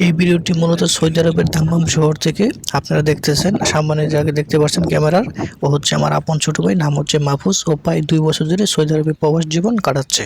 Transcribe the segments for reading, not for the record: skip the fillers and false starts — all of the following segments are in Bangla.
এই ভিডিওটি মূলত সৌদি আরবের দাম্মাম শহর থেকে আপনারা দেখতেছেন। সামনে যাকে দেখতে পাচ্ছেন ক্যামেরার, ও হচ্ছে আমার আপন ছোট ভাই, নাম হচ্ছে মাহফুজ। ও প্রায় 2 বছর ধরে সৌদি আরবে প্রবাস জীবন কাটাচ্ছে।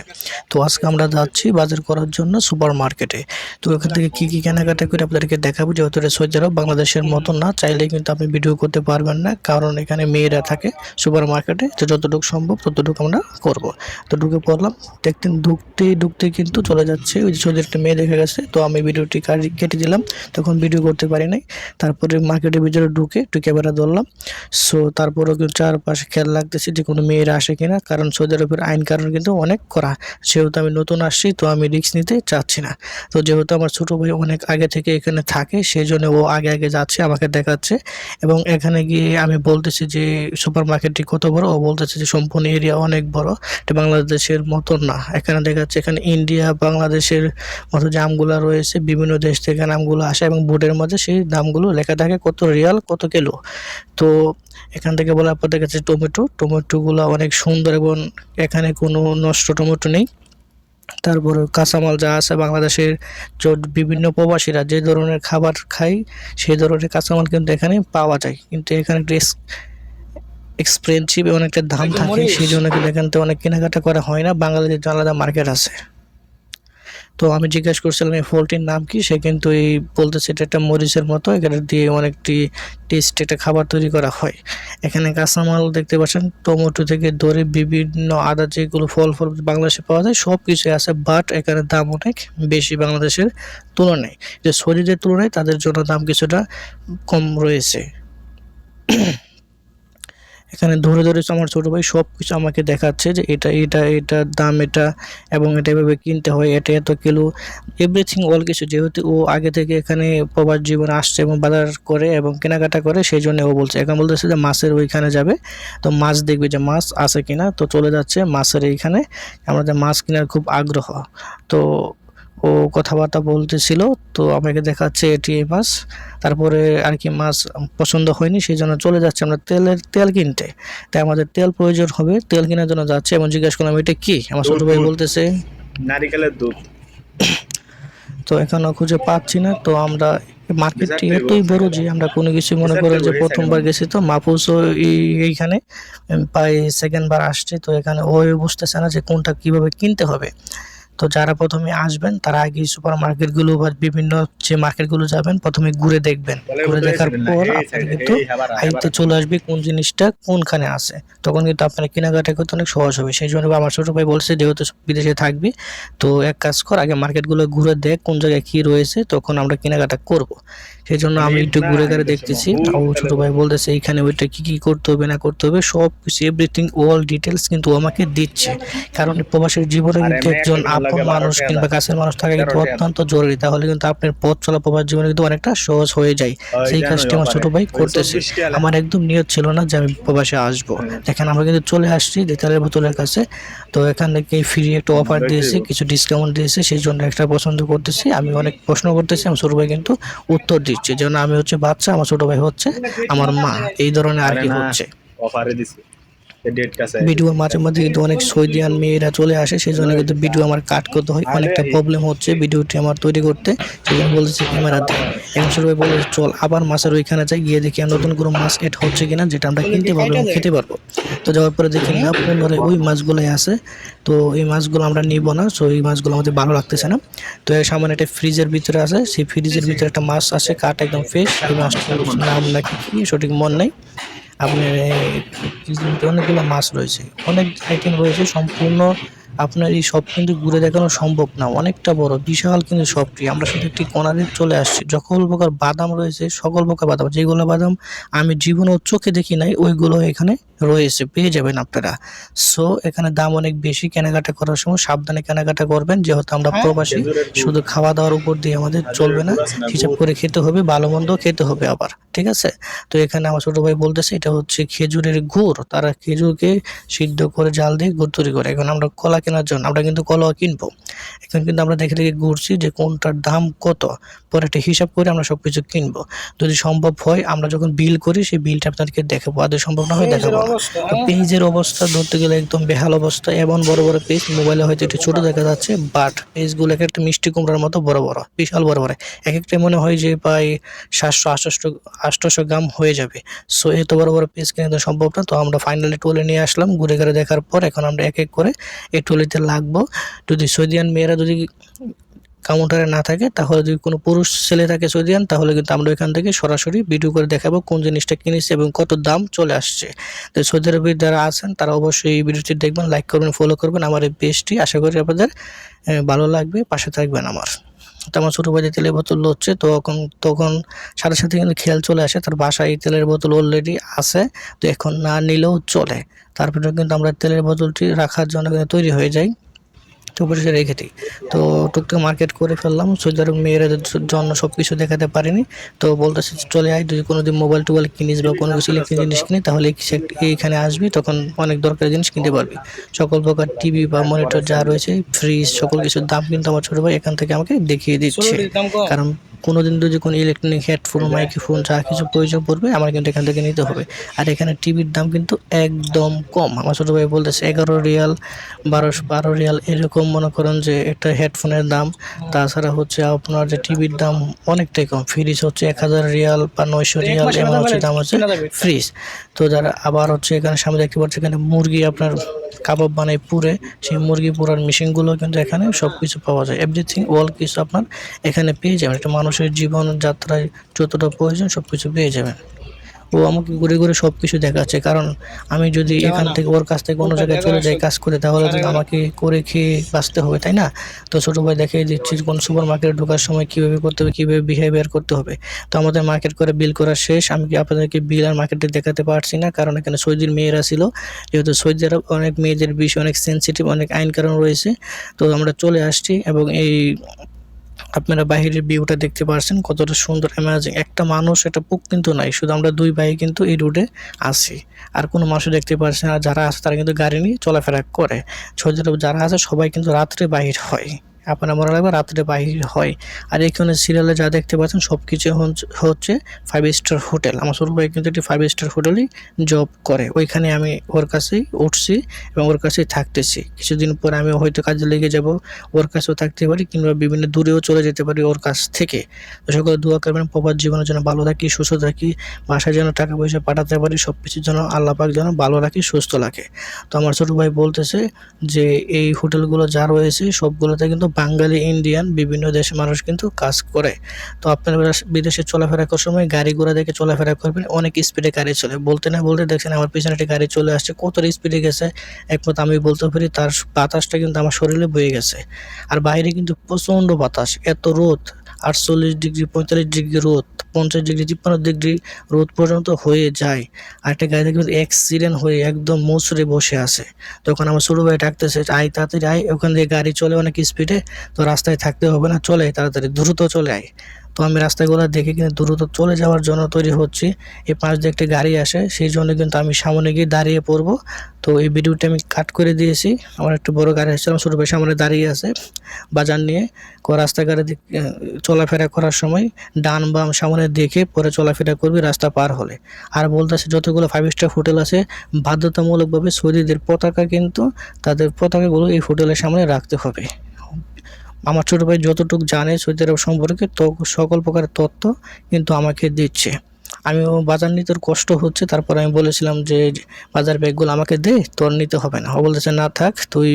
তো আজকে আমরা যাচ্ছি বাজার করার জন্য সুপার মার্কেটে। তো এখান থেকে কি কি কেনাকাটা করে আপনাদেরকে দেখাবো। যেহেতু এটা সৌদি আরব বাংলাদেশের মতন না, চাইলে কিন্তু আপনি ভিডিও করতে পারবেন না, কারণ এখানে মেয়েরা থাকে সুপার মার্কেটে। তো যতটুকু সম্ভব ততটুকু আমরা করব। তো ঢুকে পড়লাম, দেখতেন ঢুকতে ঢুকতে কিন্তু চলে যাচ্ছে ওই যে সৌদির একটা মেয়ে দেখে গেছে। তো আমি ভিডিওটি কেটে দিলাম, তখন ভিডিও করতে পারি নাই। তারপরে মার্কেটের ভিতরে ঢুকে একটু ক্যামেরা ধরলাম। সো তারপরেও কিন্তু চারপাশে খেয়াল রাখতেছি যে কোনো মেয়েরা আসে কিনা, কারণ সৌদি আরবের আইন কানুন কিন্তু অনেক কড়া। সেহেতু আমি নতুন আসছি, তো আমি রিস্ক নিতে চাচ্ছি না। তো যেহেতু আমার ছোটো ভাই অনেক আগে থেকে এখানে থাকে, সেই জন্য ও আগে আগে যাচ্ছে, আমাকে দেখাচ্ছে। এবং এখানে গিয়ে আমি বলতেছি যে সুপার মার্কেটটি কত বড়। ও বলতেছে যে সম্পূর্ণ এরিয়া অনেক বড়, এটা বাংলাদেশের মতন না। এখানে দেখাচ্ছে এখানে ইন্ডিয়া বাংলাদেশের মতো যে আমগুলো রয়েছে, বিভিন্ন দেশ থেকে নামগুলো আসে এবং বোর্ডের মধ্যে সেই দামগুলো লেখা থাকে, কত রিয়াল কত কিলো। তো এখান থেকে বলে আপনাদের কাছে টমেটোগুলো অনেক সুন্দর এবং এখানে কোনো নষ্ট টমেটো নেই। তারপরে কাঁচামাল যা আছে বাংলাদেশের বিভিন্ন প্রবাসীরা যে ধরনের খাবার খায়, সেই ধরনের কাঁচামাল কিন্তু এখানে পাওয়া যায়। কিন্তু এখানে একটু এক্সপেন্সিভ এবং একটা দাম থাকে, সেই জন্য কিন্তু এখান থেকে অনেক কেনাকাটা করা হয় না। বাঙালিদের আলাদা মার্কেট আছে। তো আমি জিজ্ঞেস করছিলাম এই ফলটির নাম কি, সে কিন্তু এই বলতেছে এটা একটা মরিচের মতো, এখানে দিয়ে অনেকটি টেস্ট একটা খাবার তৈরি করা হয়। এখানে কাঁচামাল দেখতে পাচ্ছেন, টমেটো থেকে ধরে বিভিন্ন আদা যেগুলো ফল বাংলাদেশে পাওয়া যায় সব কিছুই আছে, বাট এখানে দাম অনেক বেশি বাংলাদেশের তুলনায়। যে শরীরের তুলনায় তাদের জন্য দাম কিছুটা কম রয়েছে। এখানে ধরে ধরে আমার ছোটো ভাই সব কিছু আমাকে দেখাচ্ছে যে এটার দাম এটা, এবং এটা এভাবে কিনতে হয়, এটা এত কিলো, এভরিথিং অল কিছু। যেহেতু ও আগে থেকে এখানে প্রবাস জীবনে আসছে এবং বাজার করে এবং কেনাকাটা করে, সেই জন্য ও বলছে। এখন বলতেছে যে মাছের ওইখানে যাবে, তো মাছ দেখবে যে মাছ আছে কিনা। তো চলে যাচ্ছে মাছের এইখানে, আমাদের মাছ কেনার খুব আগ্রহ। তো ও কথাবার্তা বলতেছিল, তো আমাকে দেখাচ্ছে এটি এই মাছ। তারপরে আর কি মাছ পছন্দ হয়নি, সেই জন্য চলে যাচ্ছে আমরা তেল কিনতে। তাই আমাদের তেল প্রয়োজন হবে, তেল কেনার জন্য যাচ্ছে। এবং জিজ্ঞাসা করলাম এটা কি, আমার ছোট ভাই বলতেছে নারিকেলের দুধ। তো এখনো খুঁজে পাচ্ছি না। তো আমরা মার্কেটটি এতই বড় যে আমরা কোনো কিছু মনে করেন যে প্রথমবার গেছি, তো মাহফুজও এইখানে প্রায় সেকেন্ড বার আসছে। তো এখানে ও বুঝতেছে না যে কোনটা কিভাবে কিনতে হবে। তো যারা প্রথমে আসবেন তারা আগে সুপার মার্কেটগুলো বা বিভিন্ন যে মার্কেটগুলো যাবেন, প্রথমে ঘুরে দেখবেন। ঘুরে দেখার পর আপনার কিন্তু আয়ত্তে চলে আসবে কোন জিনিসটা কোনখানে আছে। তখন কিন্তু আপনার কেনাকাটা করতে অনেক সহজ হবে। সেই জন্য আমার ছোটো ভাই বলছে যেহেতু বিদেশে থাকবি, তো এক কাজ কর, আগে মার্কেটগুলো ঘুরে দেখ কোন জায়গায় কী রয়েছে, তখন আমরা কেনাকাটা করব। সেই জন্য আমি একটু ঘুরে ঘুরে দেখতেছি। ও ছোটো ভাই বলতেছে এইখানে ওইটা কী কী করতে হবে না করতে হবে, সব কিছু এভরিথিং অল ডিটেলস কিন্তু ও আমাকে দিচ্ছে। কারণ প্রবাসের জীবনে কিন্তু একজন আপন মানুষ কিংবা কাছের মানুষ থাকা কিন্তু অত্যন্ত জরুরি। তাহলে কিন্তু আপনার পথ চলা প্রবাস জীবনে কিন্তু অনেকটা সহজ হয়ে যায়। সেই কাজটি আমার ছোট ভাই করতেছে। আমার একদম নিয়ত ছিল না যে আমি প্রবাসে আসবো। দেখেন আমরা কিন্তু চলে আসছি তেলের বোতলের কাছে। তো এখান থেকে ফ্রি একটা অফার দিয়েছে, কিছু ডিসকাউন্ট দিয়েছে, সেই জন্য একটা পছন্দ করতেছি। আমি অনেক প্রশ্ন করতেছি, আমার ছোট ভাই কিন্তু উত্তর দিচ্ছে। যেন আমি হচ্ছে বাচ্চা, আমার ছোট ভাই হচ্ছে আমার মা, এই ধরনের আর কি হচ্ছে। অফারে দিছে ভিডিওর মাঝে মাঝে কিন্তু অনেক সৌদিয়ান মেয়েরা চলে আসে, সেই জন্য কিন্তু ভিডিও আমার কাট করতে হয়, অনেকটা প্রবলেম হচ্ছে ভিডিওটি আমার তৈরি করতে। সেই জন্য বলতেছি ক্যামেরা দেয়। এখন সবাই বলে চল আবার মাছের ওইখানে যাই, গিয়ে দেখি নতুন কোনো মাছ এড হচ্ছে কিনা, যেটা আমরা কিনতে পারবো এবং খেতে পারবো। তো যাওয়ার পরে দেখি না পুনরায় ওই মাছগুলোই আছে। তো এই মাছগুলো আমরা নিব না, সো এই মাছগুলো আমাদের ভালো লাগতেছে না। তো এর সামনে একটা ফ্রিজের ভিতরে আছে, সেই ফ্রিজের ভিতরে একটা মাছ আছে, কাঠ একদম ফ্রেশ। এই মাছটার নাম নাকি সঠিক মনে নেই। আপনার অনেকগুলো মাছ রয়েছে, অনেক আইটেম রয়েছে। সম্পূর্ণ আপনার এই সব কিন্তু ঘুরে দেখানো সম্ভব না, অনেকটা বড় বিশাল কিন্তু সবটি। আমরা শুধু একটি কোণারে চলে আসছি। সকল প্রকার বাদাম রয়েছে, সকল প্রকার বাদাম, যেগুলো বাদাম আমি জীবনেও চোখে দেখি নাই, ওইগুলো এখানে রয়েছে, পেয়ে যাবেন আপনারা। সো এখানে দাম অনেক বেশি। কেনাকাটা করার সময় সাবধানে কেনাকাটা করবেন, যেহেতু আমরা প্রবাসী, শুধু খাওয়া দাওয়ার উপর দিয়ে আমাদের চলবে না, হিসাব করে খেতে হবে, ভালো মন্দ খেতে হবে আবার, ঠিক আছে। তো এখানে আমার ছোট ভাই বলতেছে এটা হচ্ছে খেজুরের গুড়, তারা খেজুরকে সিদ্ধ করে জাল দিয়ে গুড় তৈরি করে। এখন আমরা কলা কেনার জন্য আমরা কিন্তু কলাও কিনবো। এখন কিন্তু আমরা দেখে দেখে ঘুরছি যে কোনটার দাম কত, পরে একটা হিসাব করে আমরা সব কিছু কিনবো। যদি সম্ভব হয় আমরা যখন বিল করি সেই বিলটা আপনাদেরকে দেখাবো, আর যদি সম্ভব না হয় দেখাবো না। তো পেজের অবস্থা ধরতে গেলে একদম বেহাল অবস্থা, এমন বড় বড় পেজ, মোবাইলে হয়তো একটু ছোট দেখা যাচ্ছে, বাট পেজগুলো এক একটা মিষ্টি কুমড়ার মতো বড় বড়, বিশাল বড় বড়, এক একটা মনে হয় যে প্রায় 700-800 গ্রাম হয়ে যাবে। সো এত বড় বড় পেজ কিনে তো সম্ভব না। তো আমরা ফাইনালি ট্রলি নিয়ে আসলাম, ঘুরে ঘুরে দেখার পর এখন আমরা এক এক করে এই ট্রলিতে লাগবো। যদি সৌদিয়ান মেয়েরা যদি কাউন্টারে না থাকে, তাহলে যদি কোনো পুরুষ ছেলে থাকে সৌদিয়ান, তাহলে কিন্তু আমরা এখান থেকে সরাসরি ভিডিও করে দেখাবো কোন জিনিসটা কিনেছি এবং কত দাম চলে আসছে। তো সৌদি আরবে যারা আছেন তারা অবশ্যই এই ভিডিওটি দেখবেন, লাইক করবেন, ফলো করবেন আমার এই পেজটি। আশা করি আপনাদের ভালো লাগবে, পাশে থাকবেন আমার। তো আমার ছোটো ভাই তেলের বোতল হচ্ছে, তখন সাথে সাথে কিন্তু খেয়াল চলে আসে তার বাসায় তেলের বোতল অলরেডি আছে, তো এখন না নিলেও চলে। তারপরে কিন্তু আমরা তেলের বোতলটি রাখার জন্য কিন্তু তৈরি হয়ে যাই, তো পরিষ্কার রেখে দিই। তো টুকটাক মার্কেট করে ফেললাম, সৌদি আরব মেয়েদের জন্য সব কিছু দেখাতে পারিনি। তো বলতেছে চলে আয়, যদি কোনোদিন মোবাইল টোবাইল কিনিস বা কোনো কিছু ইলেকট্রিক জিনিস কিনি, তাহলে এইখানে আসবি, তখন অনেক দরকারি জিনিস কিনতে পারবি। সকল প্রকার টিভি বা মনিটর যা রয়েছে, ফ্রিজ, সকল কিছুর দাম কিন্তু আমার ছোটো ভাই এখান থেকে আমাকে দেখিয়ে দিচ্ছে। কারণ কোনোদিন যদি কোনো ইলেকট্রনিক হেডফোন, মাইক্রোফোন যা কিছু প্রয়োজন পড়বে আমার কিন্তু এখান থেকে নিতে হবে। আর এখানে টিভির দাম কিন্তু একদম কম। আমার ছোটো ভাই বলতেছে 11 রিয়াল, 12 রিয়াল এরকম মনে করেন যে একটা হেডফোনের দাম। তাছাড়া হচ্ছে আপনার যে টিভির দাম অনেকটাই কম। ফ্রিজ হচ্ছে 1000 রিয়াল বা 900 রিয়াল এমন হচ্ছে দাম হচ্ছে ফ্রিজ। তো যারা আবার হচ্ছে এখানে সামনে দেখতে পাচ্ছি এখানে মুরগি আপনার কাবাব বানায় পুরে, সেই মুরগি পোড়ার মেশিনগুলো কিন্তু এখানে সব কিছু পাওয়া যায়। এভরিথিং অল কিছু আপনার এখানে পেয়ে যাবেন। একটা মানুষের জীবনযাত্রায় যতটা প্রয়োজন সব কিছু পেয়ে যাবেন। ও আমাকে ঘুরে ঘুরে সব কিছু দেখাচ্ছে, কারণ আমি যদি এখান থেকে ওর কাছ থেকে অন্য জায়গায় চলে যাই কাজ করে, তাহলে তো আমাকে করে খেয়ে বাঁচতে হবে, তাই না? তো ছোটো ভাই দেখিয়ে দিচ্ছি কোন সুপার মার্কেটে ঢোকার সময় কীভাবে করতে হবে, কীভাবে বিহেভিয়ার করতে হবে। তো আমাদের মার্কেট করে বিল করা শেষ। আমি কি আপনাদেরকে বিল আর মার্কেটে দেখাতে পারছি না, কারণ এখানে সৌদির মেয়েরা ছিল, যেহেতু সৌদি আরব অনেক মেয়েদের বিষয় অনেক সেন্সিটিভ, অনেক আইন কানুন রয়েছে। তো আমরা চলে আসছি এবং এই আপনারা বাহিরের ভিউটা দেখতে পাচ্ছেন কতটা সুন্দর, অ্যামেজিং। একটা মানুষ, একটা পুক কিন্তু নাই, শুধু আমরা দুই ভাই কিন্তু এই রোডে আসি, আর কোনো মানুষও দেখতে পাচ্ছেন। আর যারা আছে তারা কিন্তু গাড়ি নিয়ে চলাফেরা করে। সৌদি আরব যারা আছে সবাই কিন্তু রাত্রে বাহির হয়, আপনার মনে রাখবেন রাত্রে বাহির হয়। আর এখানে সিরিয়ালে যা দেখতে পাচ্ছেন সব কিছু হচ্ছে 5 স্টার হোটেল। আমার ছোট ভাই কিন্তু একটি 5 স্টার হোটেলেই জব করে, ওইখানে আমি ওর কাছেই উঠছি এবং ওর কাছেই থাকতেছি। কিছুদিন পরে আমি হয়তো কাজে লেগে যাব, ওর কাছেও থাকতে পারি, কিংবা বিভিন্ন দূরেও চলে যেতে পারি ওর কাছ থেকে। তো সকলে দোয়া করবেন প্রবাস জীবনের জন্য, ভালো থাকি, সুস্থ থাকি, বাসায় যেন টাকা পয়সা পাঠাতে পারি, সব কিছুর জন্য আল্লাহ পাক যেন ভালো রাখি, সুস্থ রাখে। তো আমার ছোটো ভাই বলতেছে যে এই হোটেলগুলো যা রয়েছে সবগুলোতে কিন্তু বাঙালি, ইন্ডিয়ান, বিভিন্ন দেশের মানুষ কিন্তু কাজ করে। তো আপনারা বিদেশে চলাফেরা করার সময় গাড়ি ঘোড়া দেখে চলাফেরা করবেন, অনেক স্পিডে গাড়ি চলে। বলতে না বলতে দেখছেন আমার পিছনে একটা গাড়ি চলে আসছে, কত স্পিডে গেছে একমত আমি বলতে পারি, তার বাতাসটা কিন্তু আমার শরীরে বয়ে গেছে। আর বাইরে কিন্তু প্রচণ্ড বাতাস, এত রোদ, 48 ডিগ্রি, 45 ডিগ্রি রোদ, 50 ডিগ্রি, 53 ডিগ্রি রোদ পর্যন্ত হয়ে যায়। আর একটা গাড়ি দেখবেন অ্যাক্সিডেন্ট হয়ে একদম মোচড়ে বসে আছে। তখন আমার ছোটো ভাই ডাকতেছে, আয় তাড়াতাড়ি আয়, ওখান থেকে গাড়ি চলে অনেক স্পিডে, তো রাস্তায় থাকতে হবে না, চলে তাড়াতাড়ি দ্রুত চলে আয়। তো আমি রাস্তাগুলো দেখে কিন্তু দ্রুত চলে যাওয়ার জন্য তৈরি হচ্ছি। এই পাশ দিয়ে একটা গাড়ি আসে, সেই জন্য কিন্তু আমি সামনে গিয়ে দাঁড়িয়ে পড়বো। তো এই ভিডিওটা আমি কাট করে দিয়েছি। আমার একটু বড় গাড়ি আসছে, আমার ছোটো ভাই সামনে দাঁড়িয়ে আছে বাজার নিয়ে। রাস্তাঘাটে চলাফেরা করার সময় ডান বাম সামনে দেখে পরে চলাফেরা করবি রাস্তা পার হলে। আর বলতেছে যতগুলো 5 স্টার হোটেল আছে বাধ্যতামূলকভাবে সৌদিদের পতাকা কিন্তু তাদের পতাকাগুলো এই হোটেলের সামনে রাখতে হবে। আমার ছোটো ভাই যতটুকু জানে সৌদি আরব সম্পর্কে, তো সকল প্রকার তথ্য কিন্তু আমাকে দিচ্ছে। আমিও বাজার নিতে কষ্ট হচ্ছে, তারপর আমি বলেছিলাম যে বাজার ব্যাগগুলো আমাকে দে, তোর নিতে হবে না। ও বলতেছে না থাক, তুই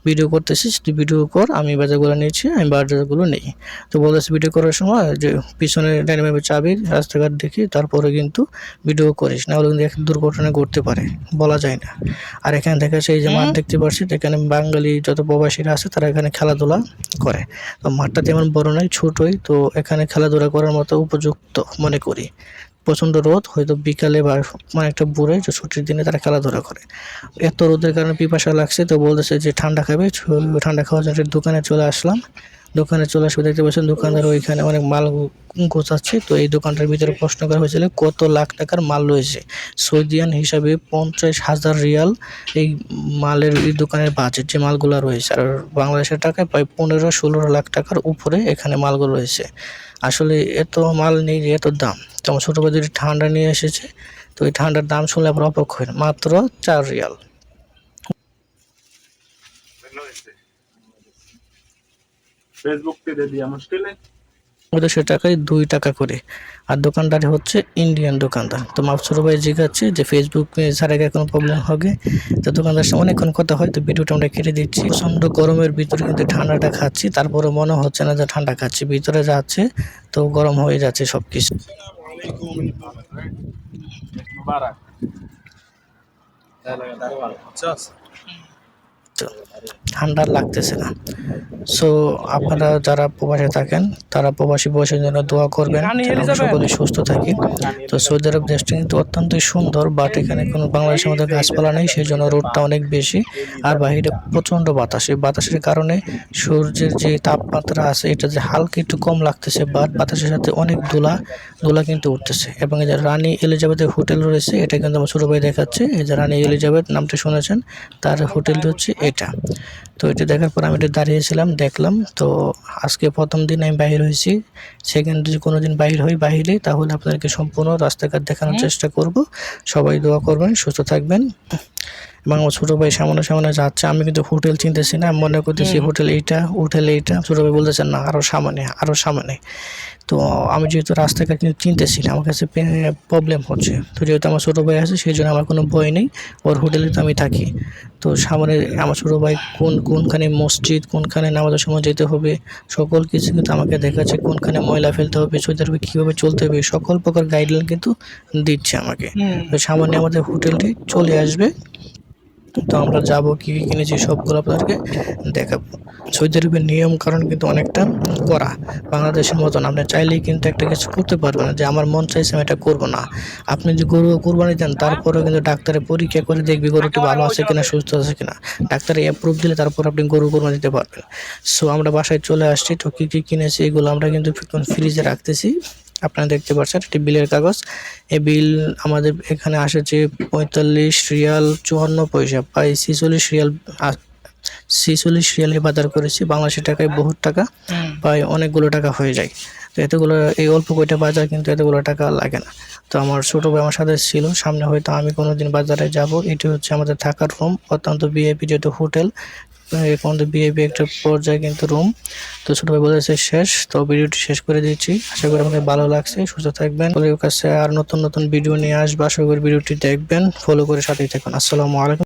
ভিডিও করতেছিস, তুই ভিডিও কর, আমি বাজারগুলো নিচ্ছি, আমি বাজারগুলো নেই। তো বলতেছে ভিডিও করার সময় যে পিছনে ডাইনামিক চাবি, রাস্তাঘাট দেখি, তারপরে কিন্তু ভিডিও করিস, না হলে কিন্তু এক দুর্ঘটনা ঘটতে পারে, বলা যায় না। আর এখানে দেখা যাচ্ছে এই যে মাঠ দেখতে পাচ্ছি, এখানে বাঙালি যত প্রবাসীরা আছে তারা এখানে খেলাধুলা করে। তো মাঠটা তেমন বড় নয়, ছোটই, তো এখানে খেলাধুলা করার মতো উপযুক্ত মনে করি। প্রচণ্ড রোদ, হয়তো বিকালে বা মানে একটা ভোরে যে ছুটির দিনে তারা খেলাধুলা করে। এত রোদের কারণে পিপাসা লাগছে, তো বলতেছে যে ঠান্ডা খাবে, ঠান্ডা খাওয়ার জন্য একটা দোকানে চলে আসলাম। দোকানে চলে আসবে। দেখতে পাচ্ছেন দোকানদার ওইখানে অনেক মাল গোছাচ্ছে। তো এই দোকানটার ভিতরে প্রশ্ন করা হয়েছিল কত লাখ টাকার মাল রয়েছে। সৌদিয়ান হিসাবে 50,000 রিয়াল এই মালের এই দোকানের বাজেট, যে মালগুলো রয়েছে। আর বাংলাদেশের টাকায় প্রায় 15-16 লাখ টাকার উপরে এখানে মালগুলো রয়েছে। আসলে এত মাল নেই, এত দাম। তো আমার ছোটো ভাই যদি ঠান্ডা নিয়ে এসেছে, তো এই ঠান্ডার দাম শুনলে আপনার অবাক হয়, মাত্র 4 রিয়াল। फेसबुक पे दे दिया मुश्किल है। ওদের সে টাকায় 2 টাকা করে। আর দোকানদার হচ্ছে ইন্ডিয়ান দোকানদার। তো ছোটো ভাই জিজ্ঞাসছে যে ফেসবুক ছাড়া কি কোনো প্রবলেম হবে। তো দোকানদার সাথে অনেকক্ষণ কথা হয়। তো ভিডিওটা আমরা কেটে দিচ্ছি। প্রচণ্ড গরমের ভিতরে কিন্তু ঠান্ডাটা খাচ্ছি, তারপরে মনে হচ্ছে না যে ঠান্ডা খাচ্ছি, ভিতরে যাচ্ছে তো গরম হয়ে যাচ্ছে সব কিছু। তো ঠান্ডা লাগতেছে না। সো আপনারা যারা প্রবাসে থাকেন তারা প্রবাসী বয়সের জন্য দোয়া করবেন, আমরা সকলে সুস্থ থাকি। তো সৌদি আরব দেশটা কিন্তু অত্যন্তই সুন্দর, বাট এখানে কোনো বাংলাদেশের মধ্যে গাছপালা নেই, সেই জন্য রোদটা অনেক বেশি। আর বাইরে প্রচণ্ড বাতাস, এই বাতাসের কারণে সূর্যের যে তাপমাত্রা আছে এটা যে হালকা একটু কম লাগতেছে, বাট বাতাসের সাথে অনেক ধুলা কিন্তু উঠতেছে। এবং এই যে রানী এলিজাবেথের হোটেল রয়েছে, এটা কিন্তু আমার ছোটো ভাই দেখাচ্ছে। এই যে রানী এলিজাবেথ নামটা শুনেছেন, তার হোটেলটা হচ্ছে এটা। তো এটা দেখার পর আমি এটা দাঁড়িয়েছিলাম, দেখলাম। তো আজকে প্রথম দিন আমি বাহির হয়েছি, সেকেন্ড যদি কোনো দিন বাহির হই বাহিরে, তাহলে আপনাদেরকে সম্পূর্ণ রাস্তাঘাট দেখানোর চেষ্টা করব। সবাই দোয়া করবেন, সুস্থ থাকবেন। এবং আমার ছোটো ভাই সামনে যাচ্ছে, আমি কিন্তু হোটেল চিনতেছি না, মনে করতেছি হোটেল এইটা। ছোটো ভাই বলতেছেন না আরও সামনে। তো আমি যেহেতু রাস্তাঘাট কিন্তু চিনতেছি না, আমার কাছে প্রবলেম হচ্ছে। তো যেহেতু আমার ছোটো ভাই আছে, সেই জন্য আমার কোনো ভয় নেই, ওর হোটেলে তো আমি থাকি। তো সামনে আমার ছোটো ভাই কোনখানে মসজিদ, কোনখানে নামাজের সময় যেতে হবে, সকল কিছু কিন্তু আমাকে দেখাচ্ছে। কোনখানে ময়লা ফেলতে হবে, সৌদি আরবে কীভাবে চলতে হবে, সকল প্রকার গাইডলাইন কিন্তু দিচ্ছে আমাকে। তো সামনে আমাদের হোটেলটি চলে আসবে। তো আমরা যাবো, কী কী কিনেছি সবগুলো আপনাদেরকে দেখাবো। সৌদি আরবের নিয়ম কারণ কিন্তু অনেকটা কড়া, বাংলাদেশের মতন আপনি চাইলেই কিন্তু একটা কিছু করতে পারবেন না, যে আমার মন চাইছে আমি এটা করবো না। আপনি যদি গরু কুরবানি দেন, তারপরেও কিন্তু ডাক্তারে পরীক্ষা করে দেখবি গরুটি ভালো আছে কিনা, সুস্থ আছে কিনা। ডাক্তারে অ্যাপ্রুভ দিলে তারপর আপনি গরু কুরবানি দিতে পারবেন। সো আমরা বাসায় চলে আসছি। তো কী কী কিনেছি এগুলো আমরা কিন্তু ফ্রিজে রাখতেছি। আপনারা দেখতে পাচ্ছেন একটি বিলের কাগজ। এই বিল আমাদের এখানে আসেছে 45 রিয়াল 54 পয়সা, প্রায় 46 রিয়ালে বাজার করেছি। বাংলাদেশের টাকায় বহুত টাকা, প্রায় অনেকগুলো টাকা হয়ে যায়। তো এতগুলো, এই অল্প কয়টা বাজার কিন্তু এতগুলো টাকা লাগে না। তো আমার ছোটো ভাই আমার সাথে ছিল, সামনে হয়তো আমি কোনোদিন বাজারে যাব। এটি হচ্ছে আমাদের থাকার রুম, অত্যন্ত ভিআইপি যেহেতু হোটেল, এখন তো ভিআইপি একটা পর্যায়ে কিন্তু রুম। তো ছোটো ভাই বলেছে শেষ, তো ভিডিওটি শেষ করে দিচ্ছি। আশা করি আমাদের ভালো লাগছে, সুস্থ থাকবেন। ওর কাছে আর নতুন ভিডিও নিয়ে আসবো, আশা করি ভিডিওটি দেখবেন, ফলো করে সাথেই থাকুন। আসসালামু আলাইকুম।